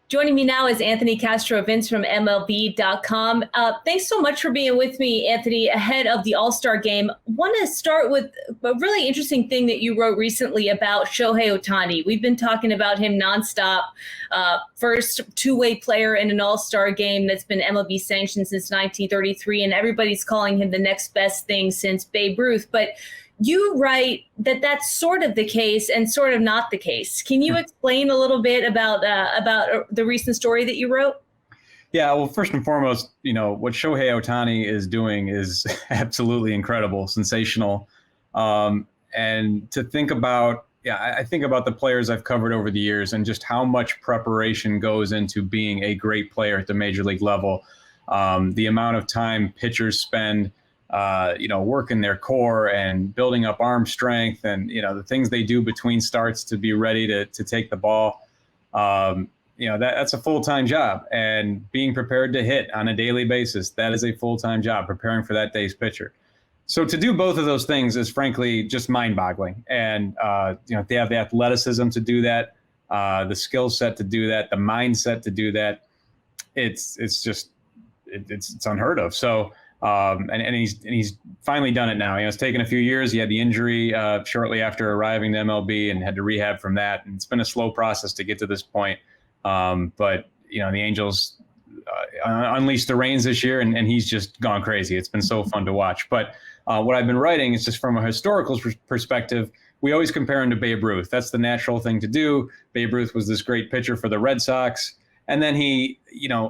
Joining me now is Anthony Castrovince from MLB.Com. Thanks so much for being with me, Anthony, ahead of the All-Star game. Want to start with a really interesting thing that you wrote recently about Shohei Ohtani. We've been talking about him nonstop. First two-way player in an All-Star game that's been MLB sanctioned since 1933, and everybody's calling him the next best thing since Babe Ruth. But you write that that's sort of the case and sort of not the case. Can you explain a little bit about the recent story that you wrote? Yeah, well, first and foremost, what Shohei Ohtani is doing is absolutely incredible, sensational. And to think about, I think about the players I've covered over the years and just how much preparation goes into being a great player at the major league level. The amount of time pitchers spend working their core and building up arm strength and, the things they do between starts to be ready to take the ball. That's a full-time job, and being prepared to hit on a daily basis, that is a full-time job, preparing for that day's pitcher. So to do both of those things is frankly just mind-boggling. And, they have the athleticism to do that, the skill set to do that, the mindset to do that. It's unheard of. So, and he's finally done it now. It's taken a few years. He had the injury shortly after arriving to MLB and had to rehab from that. And it's been a slow process to get to this point. But the Angels unleashed the reins this year, and he's just gone crazy. It's been so fun to watch. But what I've been writing is just from a historical perspective. We always compare him to Babe Ruth. That's the natural thing to do. Babe Ruth was this great pitcher for the Red Sox. And then he,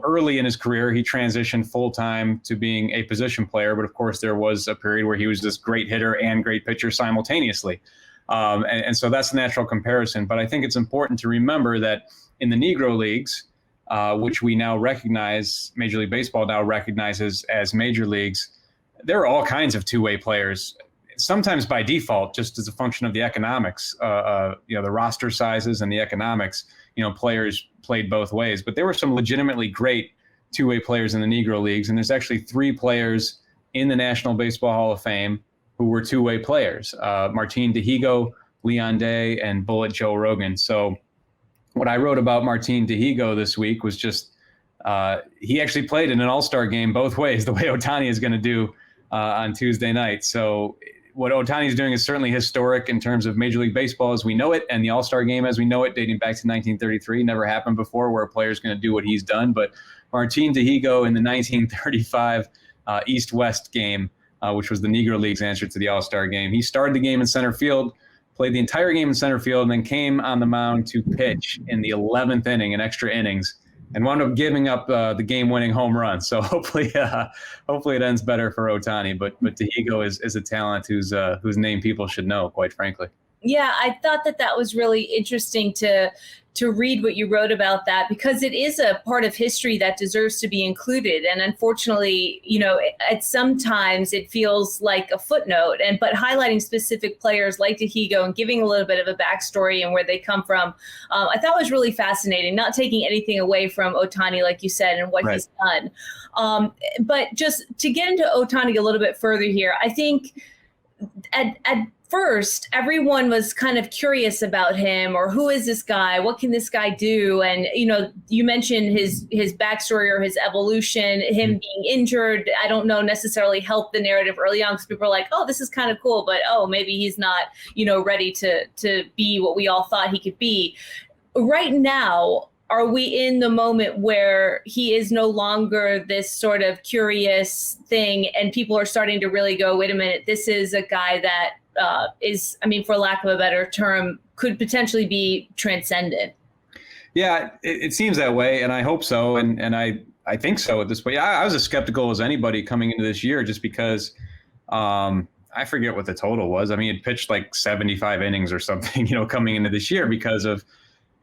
early in his career, he transitioned full-time to being a position player. But of course, there was a period where he was this great hitter and great pitcher simultaneously. And so that's the natural comparison. But I think it's important to remember that in the Negro Leagues, which we now recognize, Major League Baseball now recognizes as major leagues, there are all kinds of two-way players, sometimes by default, just as a function of the economics, the roster sizes and the economics. Players played both ways, but there were some legitimately great two-way players in the Negro Leagues. And there's actually 3 players in the National Baseball Hall of Fame who were two-way players, Martin Dihigo, Leon Day, and Bullet Joe Rogan. So what I wrote about Martin Dihigo this week was just, he actually played in an all-star game both ways, the way Ohtani is going to do on Tuesday night. So what Ohtani is doing is certainly historic in terms of Major League Baseball as we know it, and the All-Star game as we know it, dating back to 1933. Never happened before where a player is going to do what he's done. But Martin Dihigo in the 1935 East-West game, which was the Negro League's answer to the All-Star game, he started the game in center field, played the entire game in center field, and then came on the mound to pitch in the 11th inning, in extra innings, and wound up giving up the game-winning home run. So hopefully it ends better for Ohtani. But Dihigo is a talent whose name people should know, quite frankly. Yeah, I thought that was really interesting to read what you wrote about that, because it is a part of history that deserves to be included. And unfortunately, at sometimes it feels like a footnote, but highlighting specific players like Dihigo and giving a little bit of a backstory and where they come from, I thought was really fascinating, not taking anything away from Ohtani, like you said, and what Right. he's done. But just to get into Ohtani a little bit further here, I think at first, everyone was kind of curious about him, or who is this guy? What can this guy do? And, you mentioned his backstory or his evolution, him being injured. I don't know necessarily helped the narrative early on, because people are like, oh, this is kind of cool, but maybe he's not, ready to be what we all thought he could be. Right now, are we in the moment where he is no longer this sort of curious thing, and people are starting to really go, wait a minute, this is a guy that is, for lack of a better term, could potentially be transcendent? Yeah, it seems that way, and I hope so, and I think so at this point. I was as skeptical as anybody coming into this year, just because I forget what the total was. He pitched like 75 innings or something, coming into this year, because of,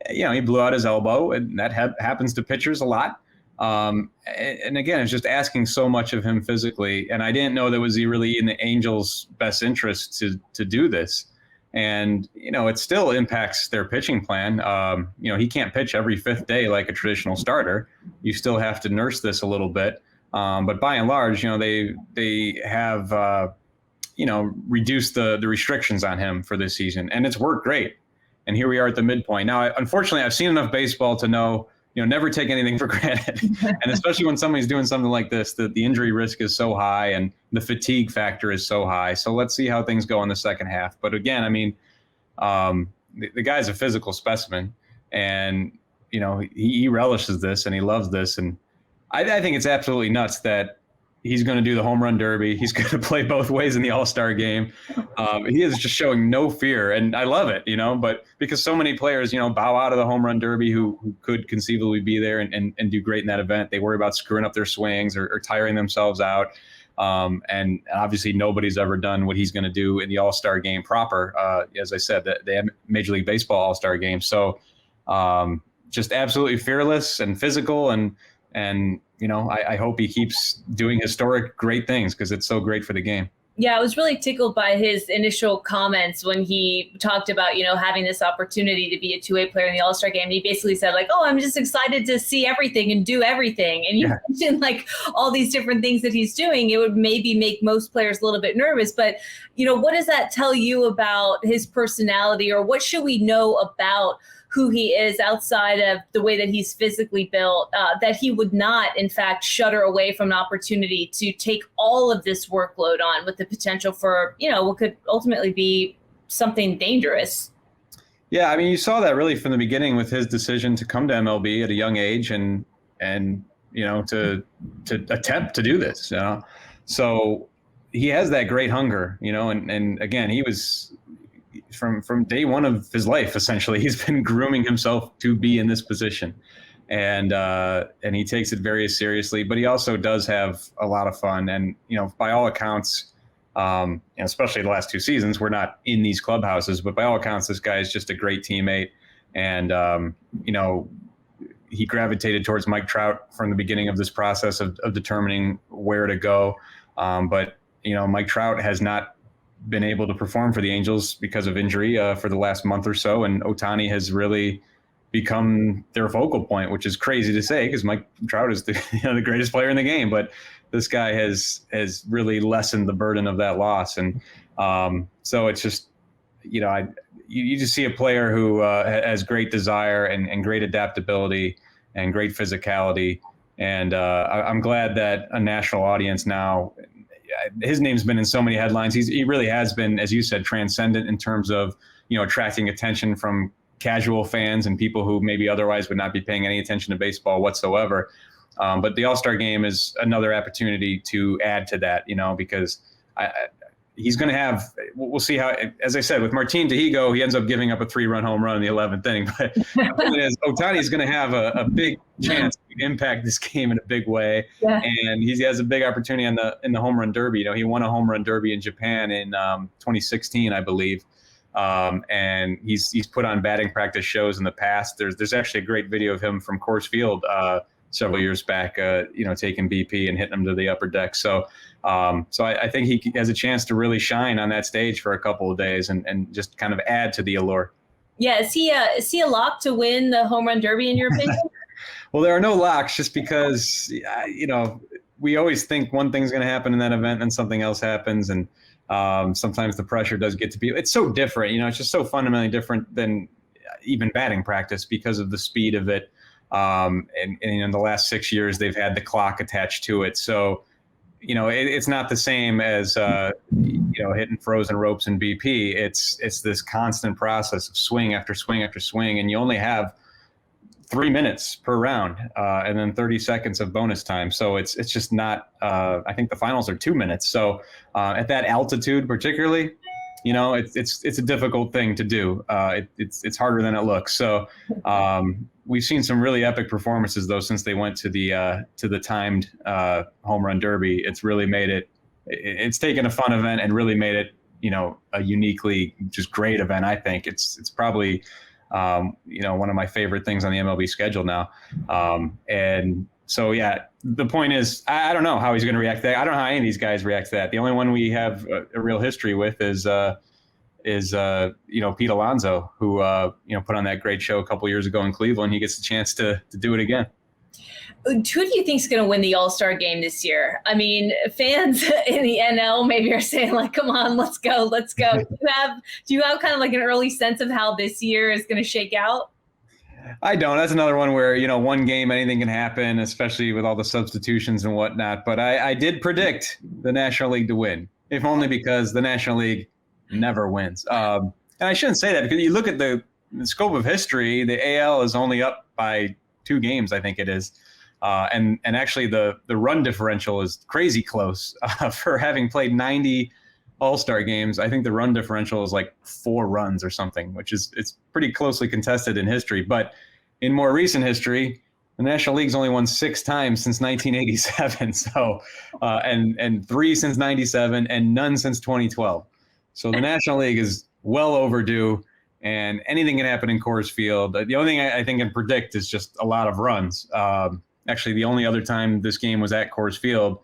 he blew out his elbow, and that happens to pitchers a lot. And again, it's just asking so much of him physically. And I didn't know that was really in the Angels' best interest to do this. And, it still impacts their pitching plan. He can't pitch every 5th day like a traditional starter. You still have to nurse this a little bit. But by and large, they have, reduced the restrictions on him for this season. And it's worked great. And here we are at the midpoint. Now, unfortunately, I've seen enough baseball to know never take anything for granted. And especially when somebody's doing something like this, the injury risk is so high and the fatigue factor is so high. So let's see how things go in the second half. But again, I mean, the guy's a physical specimen, and, he relishes this and he loves this. And I think it's absolutely nuts that he's going to do the home run derby. He's going to play both ways in the All-Star game. He is just showing no fear, and I love it, but because so many players, bow out of the home run derby who could conceivably be there and do great in that event. They worry about screwing up their swings or tiring themselves out. And obviously nobody's ever done what he's going to do in the All-Star game proper. As I said, the Major League Baseball All-Star game. So just absolutely fearless and physical, and I hope he keeps doing historic great things because it's so great for the game. Yeah, I was really tickled by his initial comments when he talked about, having this opportunity to be a two-way player in the All-Star game. And he basically said, like, I'm just excited to see everything and do everything. And you mentioned, like, all these different things that he's doing. It would maybe make most players a little bit nervous. But, what does that tell you about his personality, or what should we know about who he is outside of the way that he's physically built, that he would not, in fact, shudder away from an opportunity to take all of this workload on with the potential for, what could ultimately be something dangerous? Yeah, I mean, you saw that really from the beginning with his decision to come to MLB at a young age and to attempt to do this. So he has that great hunger, and again, he was from day one of his life, essentially, he's been grooming himself to be in this position, and he takes it very seriously. But he also does have a lot of fun, and by all accounts, especially the last 2 seasons, we're not in these clubhouses, but by all accounts, this guy is just a great teammate, and he gravitated towards Mike Trout from the beginning of this process of determining where to go. But Mike Trout has not been able to perform for the Angels because of injury for the last month or so, and Ohtani has really become their focal point, which is crazy to say because Mike Trout is the greatest player in the game, but this guy has really lessened the burden of that loss. And so it's just you just see a player who has great desire and great adaptability and great physicality, and I'm glad that a national audience now. His name's been in so many headlines. He really has been, as you said, transcendent in terms of, attracting attention from casual fans and people who maybe otherwise would not be paying any attention to baseball whatsoever. But the All-Star game is another opportunity to add to that, because he's going to have, we'll see how, as I said, with Martin Tehigo, he ends up giving up a 3-run home run in the 11th inning. But the point is, Ohtani is going to have a big chance to impact this game in a big way. Yeah. And he has a big opportunity in the home run derby. He won a home run derby in Japan in 2016, I believe. And he's put on batting practice shows in the past. There's actually a great video of him from Coors Field several years back, taking BP and hitting him to the upper deck. So I think he has a chance to really shine on that stage for a couple of days and just kind of add to the allure. Yeah. Is he a lock to win the home run derby in your opinion? Well, there are no locks just because, we always think one thing's going to happen in that event and something else happens. And sometimes the pressure does get to people. It's so different, it's just so fundamentally different than even batting practice because of the speed of it. And in the last 6 years, they've had the clock attached to it. So, it's not the same as, hitting frozen ropes in BP. It's this constant process of swing after swing after swing. And you only have 3 minutes per round and then 30 seconds of bonus time. So it's just not, I think the finals are 2 minutes. So at that altitude, particularly, it's a difficult thing to do. It's harder than it looks. So we've seen some really epic performances though since they went to the timed home run derby. It's really made it. It's taken a fun event and really made it a uniquely just great event. I think it's probably one of my favorite things on the MLB schedule now. And so yeah, the point is I don't know how he's going to react to that. I don't know how any of these guys react to that. The only one we have a real history with is Pete Alonso, who put on that great show a couple years ago in Cleveland. He gets the chance to do it again. Who do you think is going to win the All-Star game this year? I mean, fans in the NL maybe are saying like, "Come on, let's go." Do you have kind of like an early sense of how this year is going to shake out? I don't. That's another one where, one game, anything can happen, especially with all the substitutions and whatnot. But I did predict the National League to win, if only because the National League never wins. And I shouldn't say that because you look at the scope of history, the AL is only up by 2 games, I think it is. And actually the run differential is crazy close for having played 90 All-Star games. I think the run differential is like 4 runs or something, which is it's pretty closely contested in history. But in more recent history, the National League's only won 6 times since 1987. So and 3 since 97 and none since 2012. So the National League is well overdue, and anything can happen in Coors Field. The only thing I think can predict is just a lot of runs. Actually, the only other time this game was at Coors Field,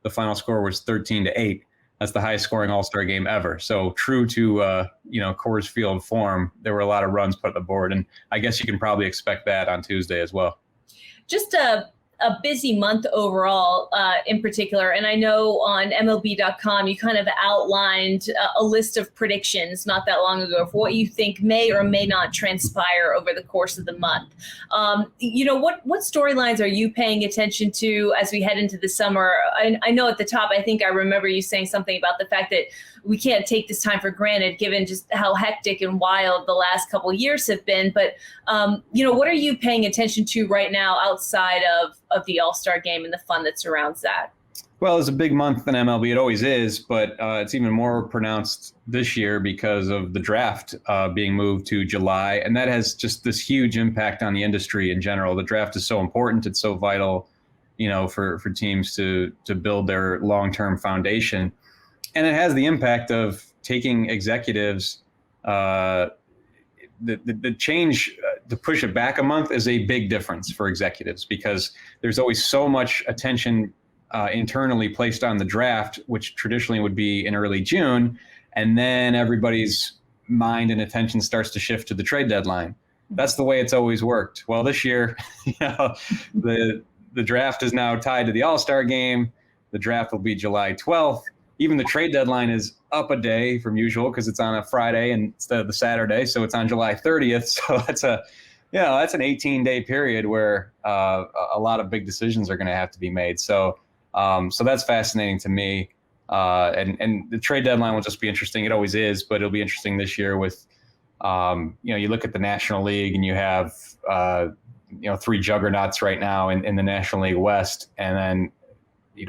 the final score was 13-8. That's the highest scoring All-Star game ever. So true to Coors Field form, there were a lot of runs put on the board, and I guess you can probably expect that on Tuesday as well. Just a busy month overall in particular. And I know on MLB.com, you kind of outlined a list of predictions not that long ago for what you think may or may not transpire over the course of the month. What storylines are you paying attention to as we head into the summer? I know at the top, I think I remember you saying something about the fact that we can't take this time for granted given just how hectic and wild the last couple of years have been. But, what are you paying attention to right now outside of the All-Star game and the fun that surrounds that? Well, it's a big month in MLB. It always is, but it's even more pronounced this year because of the draft being moved to July. And that has just this huge impact on the industry in general. The draft is so important. It's so vital, for teams to build their long-term foundation. And it has the impact of taking executives. The change to push it back a month is a big difference for executives because there's always so much attention internally placed on the draft, which traditionally would be in early June. And then everybody's mind and attention starts to shift to the trade deadline. That's the way it's always worked. Well, this year, the draft is now tied to the All-Star game. The draft will be July 12th. Even the trade deadline is up a day from usual because it's on a Friday instead of the Saturday. So it's on July 30th. So that's an 18-day period where a lot of big decisions are going to have to be made. So that's fascinating to me. And the trade deadline will just be interesting. It always is, but it'll be interesting this year with, you look at the National League and you have, 3 juggernauts right now in the National League West. And then,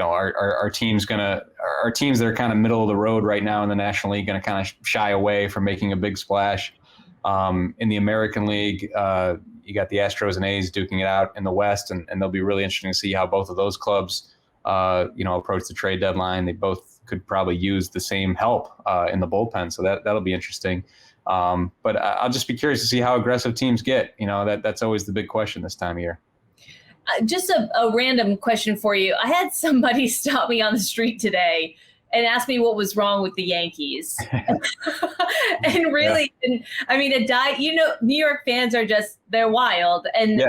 our teams that are kind of middle of the road right now in the National League going to kind of shy away from making a big splash. In the American League, you got the Astros and A's duking it out in the West, and they'll be really interesting to see how both of those clubs, approach the trade deadline. They both could probably use the same help in the bullpen, so that'll be interesting. But I'll just be curious to see how aggressive teams get. That's always the big question this time of year. Just a random question for you. I had somebody stop me on the street today and ask me what was wrong with the Yankees. And really, New York fans are they're wild. And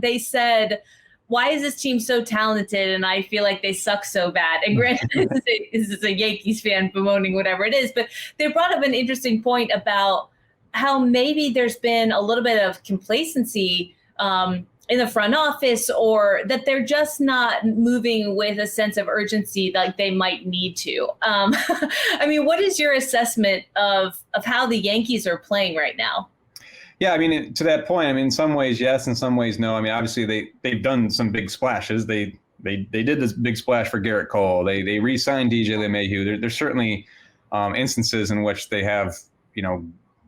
they said, why is this team so talented? And I feel like they suck so bad. And granted, this is a Yankees fan bemoaning whatever it is, but they brought up an interesting point about how maybe there's been a little bit of complacency in the front office, or that they're just not moving with a sense of urgency like they might need to. What is your assessment of how the Yankees are playing right now? Yeah, to that point, in some ways, yes, in some ways, no. Obviously they've done some big splashes. They did this big splash for Garrett Cole. They re-signed DJ LeMahieu. There's certainly instances in which they have,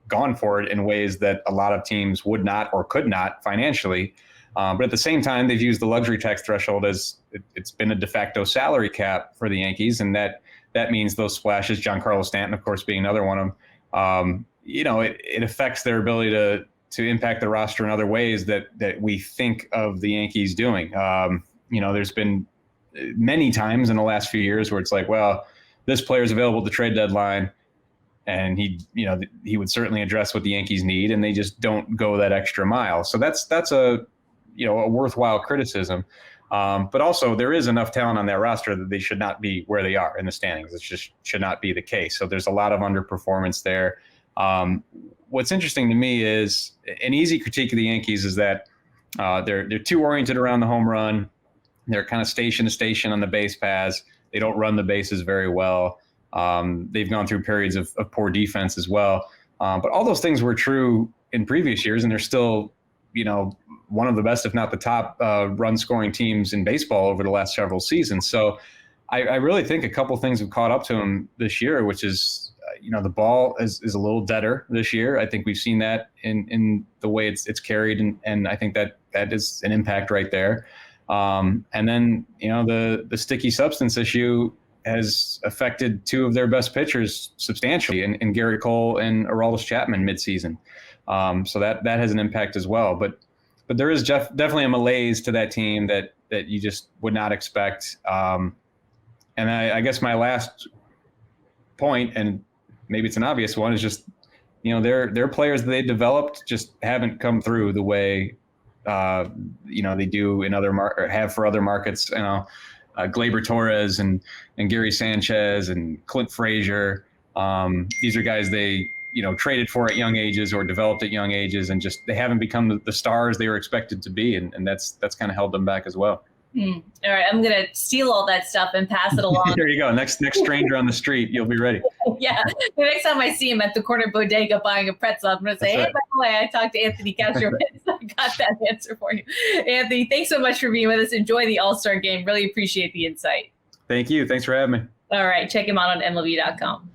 gone for it in ways that a lot of teams would not or could not financially. But at the same time, they've used the luxury tax threshold as it's been a de facto salary cap for the Yankees. And that means those splashes, Giancarlo Stanton, of course, being another one of them, it affects their ability to impact the roster in other ways that we think of the Yankees doing. There's been many times in the last few years where it's like, well, this player is available at the trade deadline, and he would certainly address what the Yankees need, and they just don't go that extra mile. So that's a worthwhile criticism. But also there is enough talent on that roster that they should not be where they are in the standings. It just should not be the case. So there's a lot of underperformance there. What's interesting to me is an easy critique of the Yankees is that they're too oriented around the home run. They're kind of station to station on the base paths. They don't run the bases very well. They've gone through periods of poor defense as well. But all those things were true in previous years, and they're still, one of the best, if not the top run scoring teams in baseball over the last several seasons. So I really think a couple things have caught up to them this year, which is, the ball is a little deader this year. I think we've seen that in the way it's carried, and I think that is an impact right there. And then, the sticky substance issue has affected two of their best pitchers substantially in Garrett Cole and Aroldis Chapman midseason. So that has an impact as well. But there is definitely a malaise to that team that you just would not expect. And I guess my last point, and maybe it's an obvious one, is just, their players that they developed just haven't come through the way they do in have for other markets. Gleyber Torres and Gary Sanchez and Clint Frazier. These are guys they traded for at young ages or developed at young ages, and just they haven't become the stars they were expected to be, and that's kind of held them back as well. All right, I'm gonna steal all that stuff and pass it along. There you go. Next stranger on the street, you'll be ready. Yeah, the next time I see him at the corner bodega buying a pretzel, I'm gonna say, "Hey, by the way, I talked to Anthony Castrovince. I got that answer for you." Anthony, thanks so much for being with us. Enjoy the All-Star game. Really appreciate the insight. Thank you. Thanks for having me. All right, check him out on MLB.com.